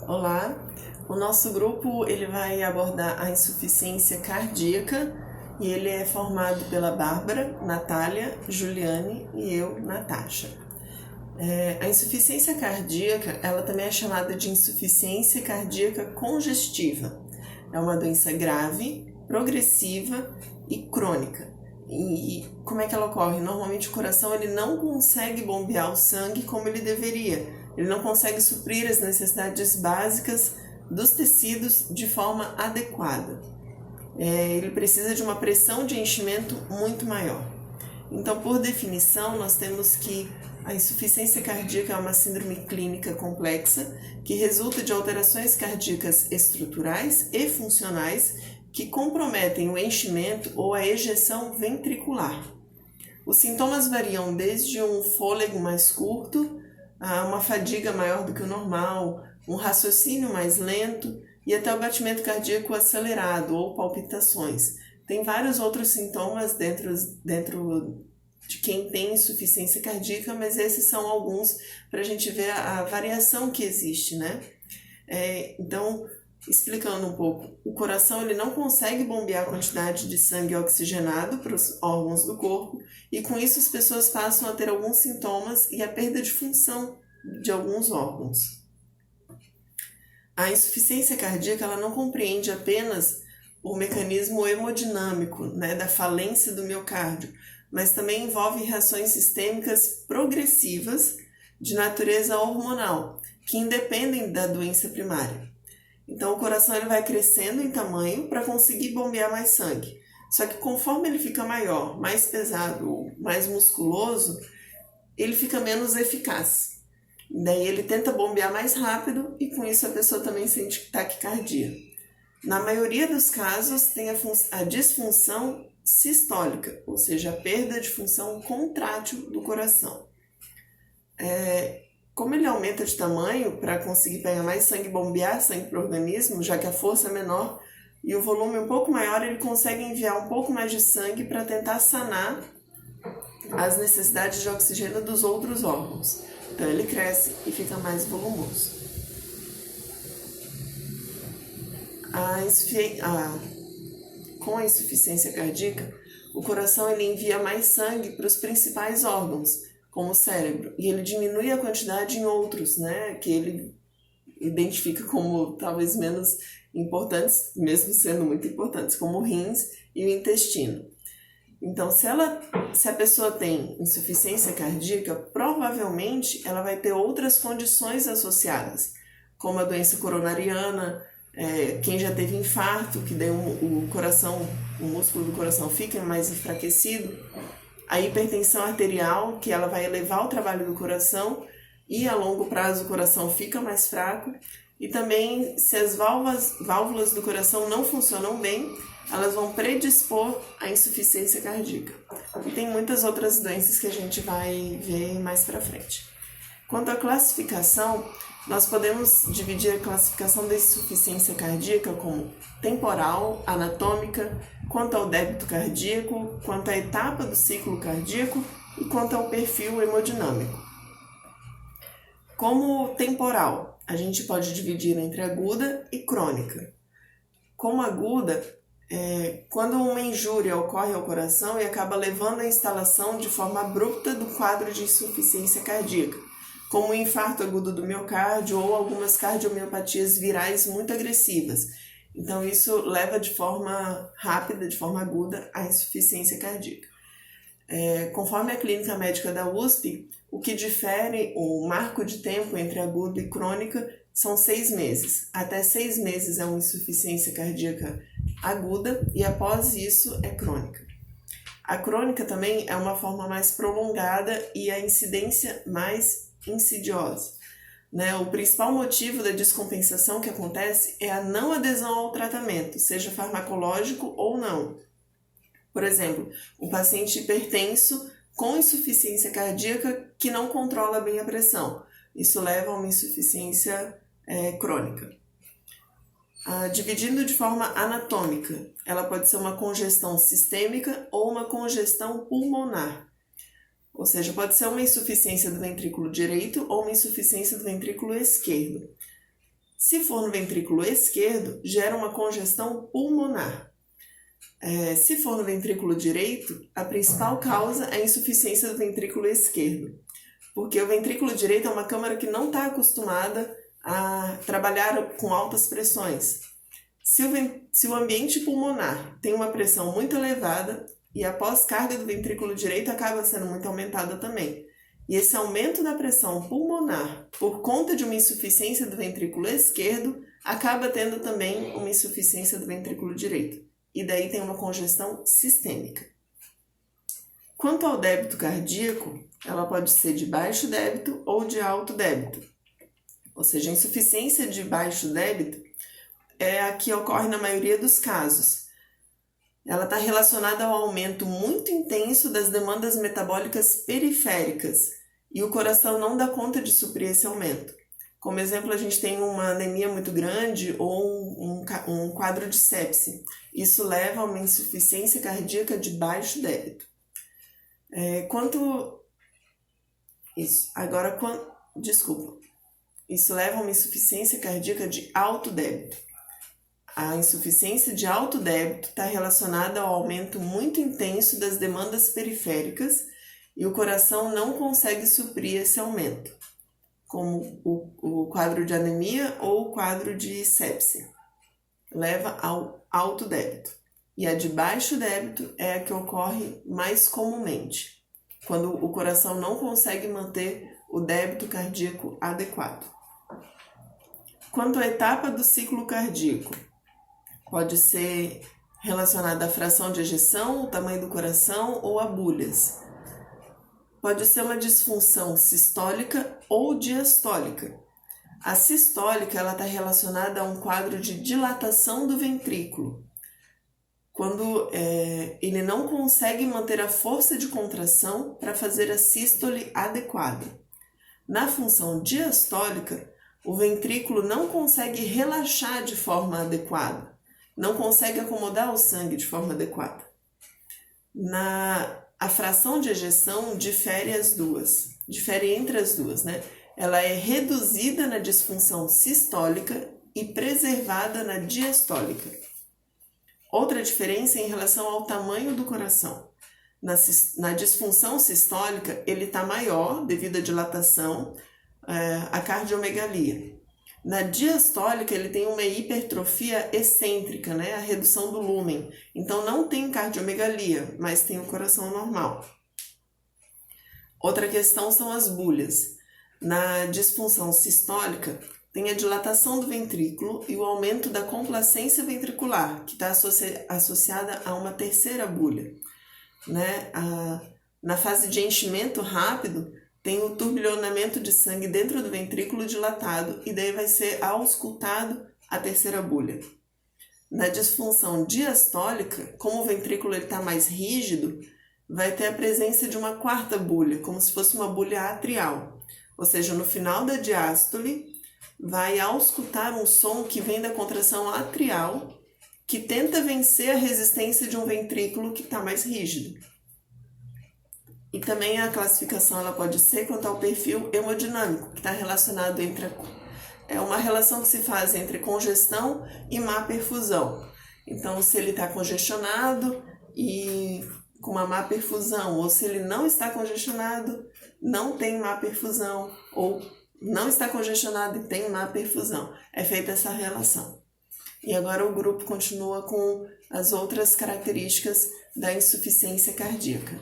Olá, o nosso grupo ele vai abordar a insuficiência cardíaca e ele é formado pela Bárbara, Natália, Juliane e eu, Natasha. A insuficiência cardíaca, ela também é chamada de insuficiência cardíaca congestiva. É uma doença grave, progressiva e crônica. E como é que ela ocorre? Normalmente o coração ele não consegue bombear o sangue como ele deveria. Ele não consegue suprir as necessidades básicas dos tecidos de forma adequada. Ele precisa de uma pressão de enchimento muito maior. Então, por definição, nós temos que a insuficiência cardíaca é uma síndrome clínica complexa que resulta de alterações cardíacas estruturais e funcionais que comprometem o enchimento ou a ejeção ventricular. Os sintomas variam desde um fôlego mais curto, a uma fadiga maior do que o normal, um raciocínio mais lento e até o batimento cardíaco acelerado ou palpitações. Tem vários outros sintomas dentro de quem tem insuficiência cardíaca, mas esses são alguns para a gente ver a variação que existe, né? Então, explicando um pouco, o coração ele não consegue bombear a quantidade de sangue oxigenado para os órgãos do corpo e com isso as pessoas passam a ter alguns sintomas e a perda de função de alguns órgãos. A insuficiência cardíaca ela não compreende apenas o mecanismo hemodinâmico, né, da falência do miocárdio, mas também envolve reações sistêmicas progressivas de natureza hormonal, que independem da doença primária. Então, o coração ele vai crescendo em tamanho para conseguir bombear mais sangue. Só que conforme ele fica maior, mais pesado, mais musculoso, ele fica menos eficaz. Daí ele tenta bombear mais rápido e com isso a pessoa também sente taquicardia. Na maioria dos casos tem a disfunção sistólica, ou seja, a perda de função contrátil do coração. Como ele aumenta de tamanho para conseguir pegar mais sangue e bombear sangue para o organismo, já que a força é menor e o volume é um pouco maior, ele consegue enviar um pouco mais de sangue para tentar sanar as necessidades de oxigênio dos outros órgãos. Então ele cresce e fica mais volumoso. Com a insuficiência cardíaca, o coração ele envia mais sangue para os principais órgãos, como o cérebro, e ele diminui a quantidade em outros, né, que ele identifica como talvez menos importantes, mesmo sendo muito importantes, como rins e o intestino. Então, se a pessoa tem insuficiência cardíaca, provavelmente ela vai ter outras condições associadas, como a doença coronariana, quem já teve infarto, que daí o músculo do coração fica mais enfraquecido, a hipertensão arterial, que ela vai elevar o trabalho do coração e a longo prazo o coração fica mais fraco, e também se as válvulas do coração não funcionam bem, elas vão predispor à insuficiência cardíaca. E tem muitas outras doenças que a gente vai ver mais para frente. Quanto à classificação, nós podemos dividir a classificação da insuficiência cardíaca como temporal, anatômica, quanto ao débito cardíaco, quanto à etapa do ciclo cardíaco e quanto ao perfil hemodinâmico. Como temporal, a gente pode dividir entre aguda e crônica. Como aguda, quando uma injúria ocorre ao coração e acaba levando à instalação de forma abrupta do quadro de insuficiência cardíaca, como o infarto agudo do miocárdio ou algumas cardiomiopatias virais muito agressivas. Então, isso leva de forma rápida, de forma aguda, à insuficiência cardíaca. Conforme a clínica médica da USP, o que difere o marco de tempo entre agudo e crônica são 6 meses. Até 6 meses é uma insuficiência cardíaca aguda e após isso é crônica. A crônica também é uma forma mais prolongada e a incidência mais insidiosa. O principal motivo da descompensação que acontece é a não adesão ao tratamento, seja farmacológico ou não. Por exemplo, o paciente hipertenso com insuficiência cardíaca que não controla bem a pressão. Isso leva a uma insuficiência crônica. Dividindo de forma anatômica, ela pode ser uma congestão sistêmica ou uma congestão pulmonar. Ou seja, pode ser uma insuficiência do ventrículo direito ou uma insuficiência do ventrículo esquerdo. Se for no ventrículo esquerdo, gera uma congestão pulmonar. Se for no ventrículo direito, a principal causa é a insuficiência do ventrículo esquerdo, porque o ventrículo direito é uma câmara que não está acostumada a trabalhar com altas pressões. Se o ambiente pulmonar tem uma pressão muito elevada e a pós-carga do ventrículo direito acaba sendo muito aumentada também, e esse aumento da pressão pulmonar por conta de uma insuficiência do ventrículo esquerdo acaba tendo também uma insuficiência do ventrículo direito. E daí tem uma congestão sistêmica. Quanto ao débito cardíaco, ela pode ser de baixo débito ou de alto débito. Ou seja, a insuficiência de baixo débito é a que ocorre na maioria dos casos. Ela está relacionada ao aumento muito intenso das demandas metabólicas periféricas e o coração não dá conta de suprir esse aumento. Como exemplo, a gente tem uma anemia muito grande ou um quadro de sepse. Isso leva a uma insuficiência cardíaca de baixo débito. Isso leva a uma insuficiência cardíaca de alto débito. A insuficiência de alto débito está relacionada ao aumento muito intenso das demandas periféricas e o coração não consegue suprir esse aumento, como o quadro de anemia ou o quadro de sepse. Leva ao alto débito. E a de baixo débito é a que ocorre mais comumente, quando o coração não consegue manter o débito cardíaco adequado. Quanto à etapa do ciclo cardíaco, pode ser relacionada à fração de ejeção, o tamanho do coração ou a bulhas. Pode ser uma disfunção sistólica ou diastólica. A sistólica está relacionada a um quadro de dilatação do ventrículo, quando ele não consegue manter a força de contração para fazer a sístole adequada. Na função diastólica, o ventrículo não consegue relaxar de forma adequada, não consegue acomodar o sangue de forma adequada. A fração de ejeção difere entre as duas, né? Ela é reduzida na disfunção sistólica e preservada na diastólica. Outra diferença é em relação ao tamanho do coração. Na disfunção sistólica, ele está maior devido à dilatação, à cardiomegalia. Na diastólica, ele tem uma hipertrofia excêntrica, né? A redução do lúmen. Então, não tem cardiomegalia, mas tem o coração normal. Outra questão são as bulhas. Na disfunção sistólica, tem a dilatação do ventrículo e o aumento da complacência ventricular, que está associada a uma terceira bulha. Né? Na fase de enchimento rápido, tem o turbilhonamento de sangue dentro do ventrículo dilatado e daí vai ser auscultado a terceira bulha. Na disfunção diastólica, como o ventrículo está mais rígido, vai ter a presença de uma quarta bulha, como se fosse uma bulha atrial. Ou seja, no final da diástole, vai auscultar um som que vem da contração atrial, que tenta vencer a resistência de um ventrículo que está mais rígido. E também a classificação ela pode ser quanto ao perfil hemodinâmico, que está relacionado é uma relação que se faz entre congestão e má perfusão. Então, se ele está congestionado e com uma má perfusão, ou se ele não está congestionado, não tem má perfusão, ou não está congestionado e tem má perfusão. É feita essa relação. E agora o grupo continua com as outras características da insuficiência cardíaca.